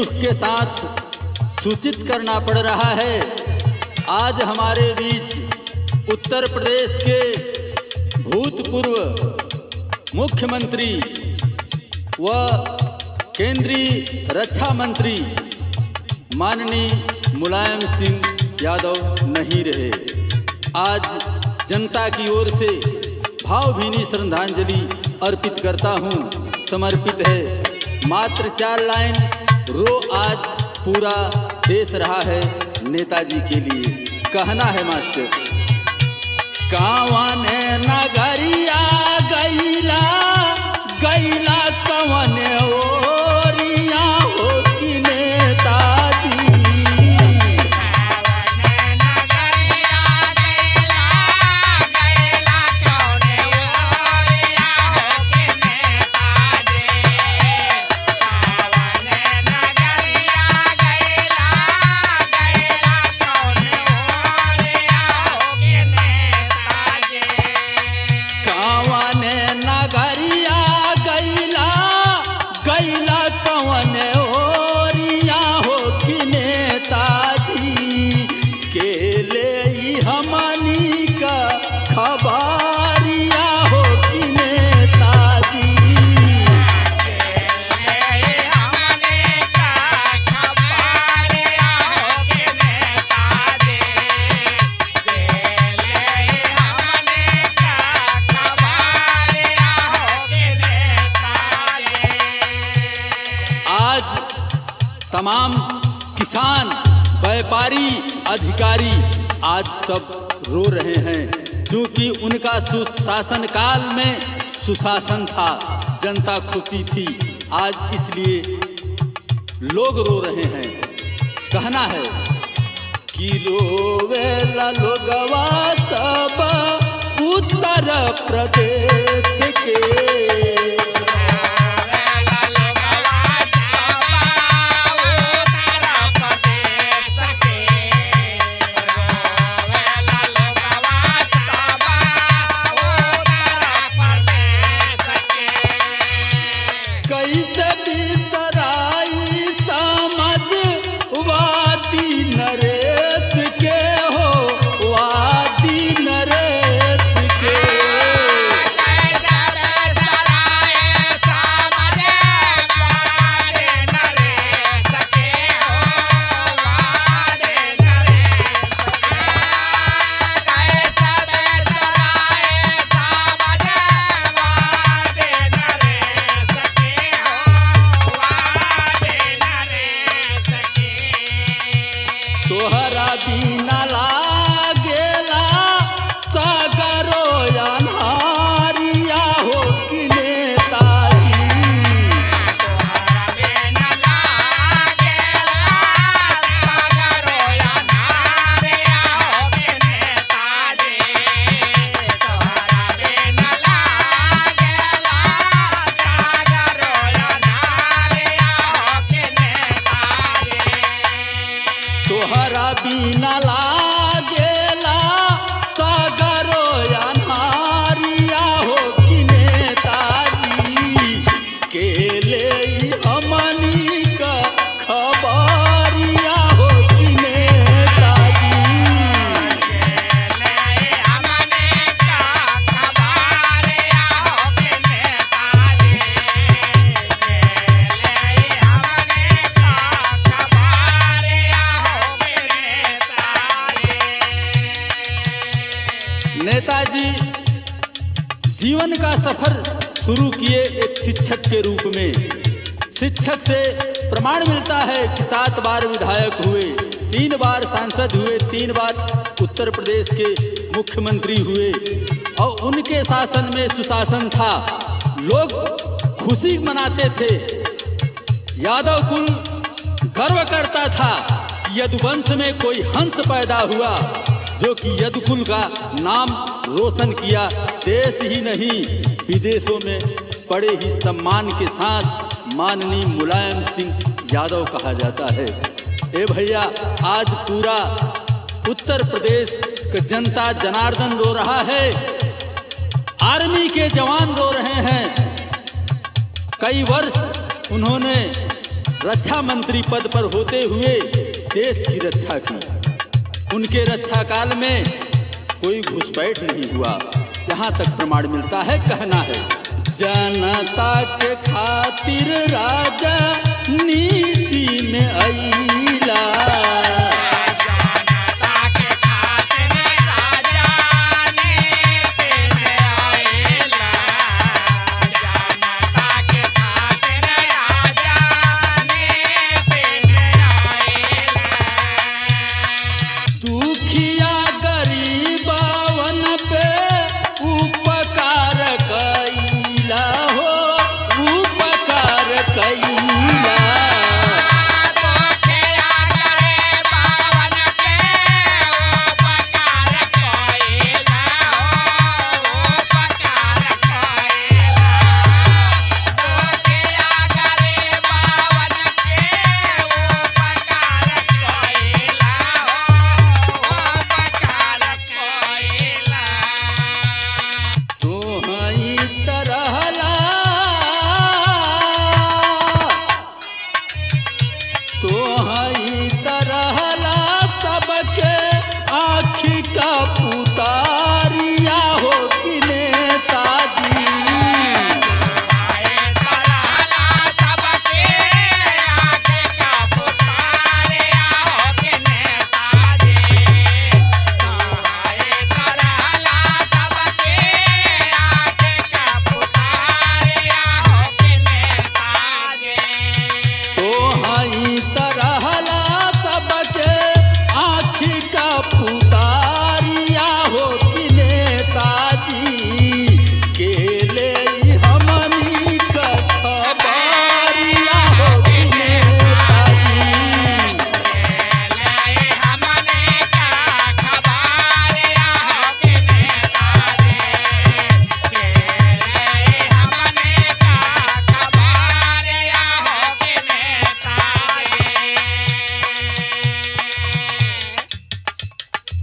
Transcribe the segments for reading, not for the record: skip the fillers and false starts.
दुख के साथ सूचित करना पड़ रहा है। आज हमारे बीच उत्तर प्रदेश के भूतपूर्व मुख्यमंत्री व केंद्रीय रक्षा मंत्री माननीय मुलायम सिंह यादव नहीं रहे। आज जनता की ओर से भावभीनी श्रद्धांजलि अर्पित करता हूँ। समर्पित है मात्र 4 लाइन। रो आज पूरा देश रहा है नेताजी के लिए। कहना है मास्टर, कावन नगरिया गैला गैला कवन ओरिया हो कि नेताजी। खबारिया हो कि नेताजी। आज तमाम किसान, व्यापारी, अधिकारी आज सब रो रहे हैं, क्योंकि उनका सुशासन काल में सुशासन था, जनता खुशी थी। आज इसलिए लोग रो रहे हैं। कहना है कि रोवेला लोगवा सब उत्तर प्रदेश के। तोहरा बिना लागेला सागरो अन्हारिया हो कि नेताजी। तोहरा बिना लागेला सागरो अन्हारिया हो कि नेताजी। के ले हमनी का खबरिया हो कि नेताजी। नेताजी जीवन का सफर शुरू किए एक शिक्षक के रूप में। शिक्षक से प्रमाण मिलता है कि 7 बार विधायक हुए, 3 बार सांसद हुए, 3 बार उत्तर प्रदेश के मुख्यमंत्री हुए और उनके शासन में सुशासन था। लोग खुशी मनाते थे। यादव कुल गर्व करता था कि यदुवंश में कोई हंस पैदा हुआ जो कि यदुकुल का नाम रोशन किया। देश ही नहीं विदेशों में बड़े ही सम्मान के साथ माननीय मुलायम सिंह यादव कहा जाता है। ए भैया, आज पूरा उत्तर प्रदेश का जनता जनार्दन रो रहा है, आर्मी के जवान रो रहे हैं। कई वर्ष उन्होंने रक्षा मंत्री पद पर होते हुए देश की रक्षा की। उनके रक्षा काल में कोई घुसपैठ नहीं हुआ, यहाँ तक प्रमाण मिलता है। कहना है, जनता के खातिर राजा नीति में अइला,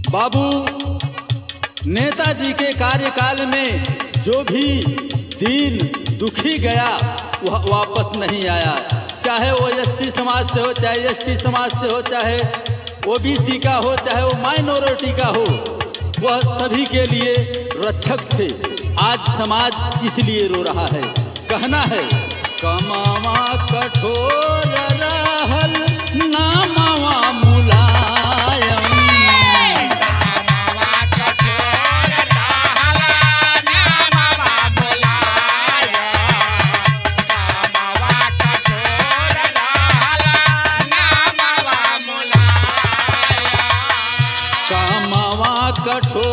बाबू नेताजी के कार्यकाल में जो भी दीन दुखी गया वह वापस नहीं आया, चाहे वो एससी समाज से हो, चाहे एसटी समाज से हो, चाहे ओबीसी का हो, चाहे वो माइनॉरिटी का हो, वह सभी के लिए रक्षक थे। आज समाज इसलिए रो रहा है। कहना है, कमावा कठोर रहल नामवा मुलायम, कठोर